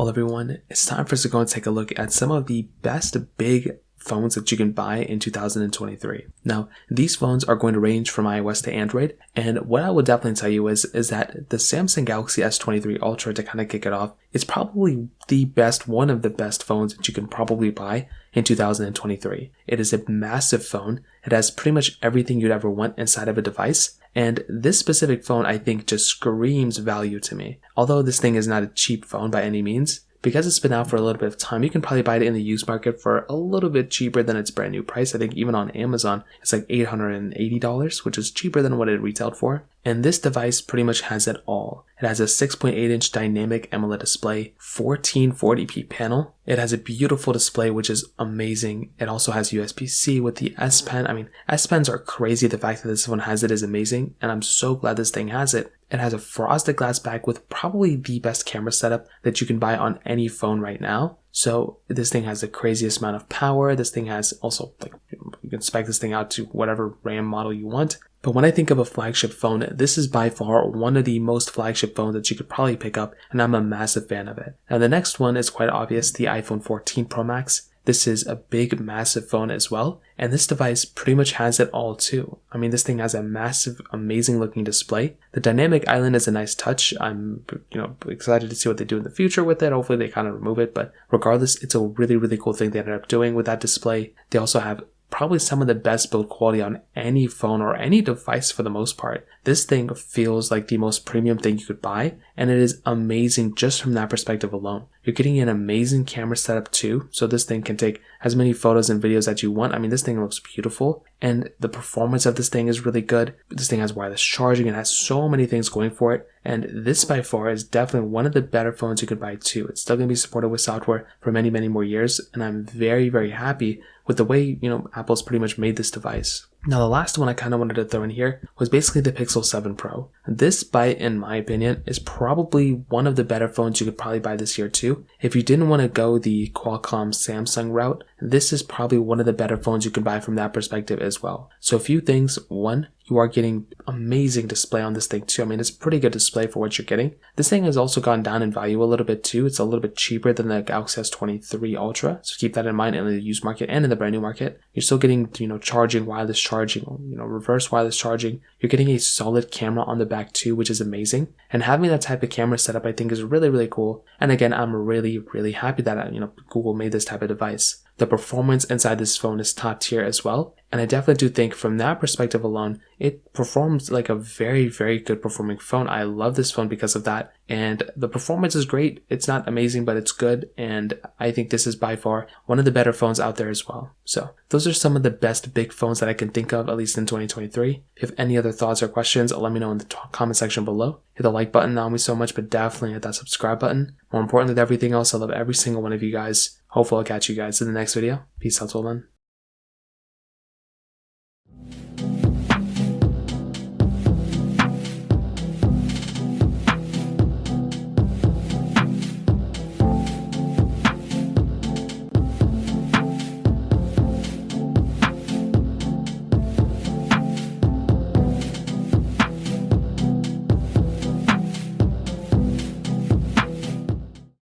Well, everyone, it's time for us to go and take a look at some of the best big phones that you can buy in 2023. Now, these phones are going to range from iOS to Android, and what I would definitely tell you is that the Samsung Galaxy S23 Ultra, to kind of kick it off, is probably one of the best phones that you can probably buy in 2023. It is a massive phone. It has pretty much everything you'd ever want inside of a device. And this specific phone, I think, just screams value to me. Although this thing is not a cheap phone by any means, because it's been out for a little bit of time, you can probably buy it in the used market for a little bit cheaper than its brand new price. I think even on Amazon, it's like $880, which is cheaper than what it retailed for. And this device pretty much has it all. It has a 6.8-inch dynamic AMOLED display, 1440p panel. It has a beautiful display, which is amazing. It also has USB-C with the S Pen. I mean, S Pens are crazy. The fact that this one has it is amazing, and I'm so glad this thing has it. It has a frosted glass back with probably the best camera setup that you can buy on any phone right now. So this thing has the craziest amount of power. This thing has also, you can spec this thing out to whatever RAM model you want. But when I think of a flagship phone, this is by far one of the most flagship phones that you could probably pick up, and I'm a massive fan of it. Now the next one is quite obvious, the iPhone 14 Pro Max. This is a big, massive phone as well, and this device pretty much has it all too. I mean, this thing has a massive, amazing looking display. The dynamic island is a nice touch. I'm, excited to see what they do in the future with it. Hopefully they kind of remove it, but regardless, it's a really, really cool thing they ended up doing with that display. They also have probably some of the best build quality on any phone or any device for the most part. This thing feels like the most premium thing you could buy, and it is amazing just from that perspective alone. You're getting an amazing camera setup too, so this thing can take as many photos and videos as you want. I mean, this thing looks beautiful, and the performance of this thing is really good. This thing has wireless charging and has so many things going for it, and this by far is definitely one of the better phones you could buy too. It's still going to be supported with software for many, many more years, and I'm very, very happy with the way, Apple's pretty much made this device. Now, the last one I kind of wanted to throw in here was basically the Pixel 7 Pro. This, in my opinion, is probably one of the better phones you could probably buy this year too. If you didn't want to go the Qualcomm Samsung route, this is probably one of the better phones you can buy from that perspective as well. So a few things. One, you are getting amazing display on this thing too. I mean, it's a pretty good display for what you're getting. This thing has also gone down in value a little bit too. It's a little bit cheaper than the Galaxy S23 Ultra. So keep that in mind in the used market and in the brand new market. You're still getting, charging, wireless charging, reverse wireless charging. You're getting a solid camera on the back too, which is amazing. And having that type of camera setup, I think, is really, really cool. And again, I'm really, really happy that, Google made this type of device. The performance inside this phone is top tier as well. And I definitely do think from that perspective alone, it performs like a very, very good performing phone. I love this phone because of that. And the performance is great. It's not amazing, but it's good. And I think this is by far one of the better phones out there as well. So those are some of the best big phones that I can think of, at least in 2023. If you have any other thoughts or questions, let me know in the comment section below. Hit the like button, that would mean so much, but definitely hit that subscribe button. More important than everything else, I love every single one of you guys. Hopefully I'll catch you guys in the next video. Peace out, till then.